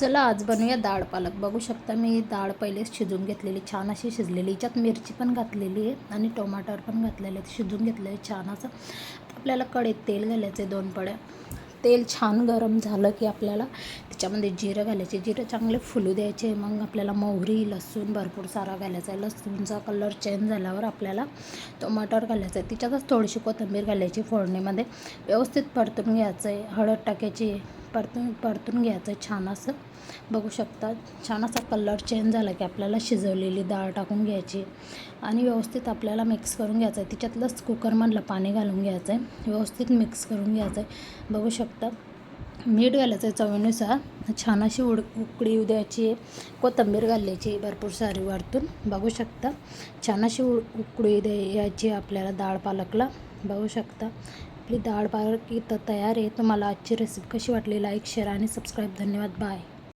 चला आज बनवूया डाळ पालक। बघू शकता मी डाळ पहिलेच शिजवून घेतलेली, छान अशी शिजलेली। याच्यात मिरची पण घातलेली आहे आणि टोमॅटो पण घातलेले आहेत, शिजवून घेतलं आहे छान असं। आपल्याला कढईत तेल घालायचं आहे 2 पळ्या। तेल छान गरम झालं की आपल्याला त्याच्यामध्ये जिरं घालायचे, जिरं चांगले फुलू द्यायचे। मग आपल्याला मोहरी, लसूण भरपूर सारा घालायचा आहे। लसूणचा कलर चेंज झाल्यावर आपल्याला टोमॅटो घालायचं आहे, त्याच्यातच थोडीशी कोथिंबीर घालायची फोडणीमध्ये। व्यवस्थित परतून घ्यायचं आहे, हळद टाकायची, परतून घ्यायचं आहे छान असं। बघू शकता छान असा कलर चेंज झाला की आपल्याला शिजवलेली डाळ टाकून घ्यायची आणि व्यवस्थित आपल्याला मिक्स करून घ्यायचं आहे। त्याच्यातलंच कुकरमधलं पाणी घालून घ्यायचं आहे, व्यवस्थित मिक्स करून घ्यायचं आहे। बघू शकता मीठ घालायचं आहे चवीनुसार। छान अशी उकळी येऊ द्यायची, कोथिंबीर घालायची भरपूर सारी वरतून। बघू शकता छान अशी उकळी द्यायची आपल्याला डाळ पालकला। बघू शकता आपली डाळ पालक इथं तयार आहे। तुम्हाला आजची रेसिपी कशी वाटली? लाईक, शेअर आणि सबस्क्राईब। धन्यवाद, बाय।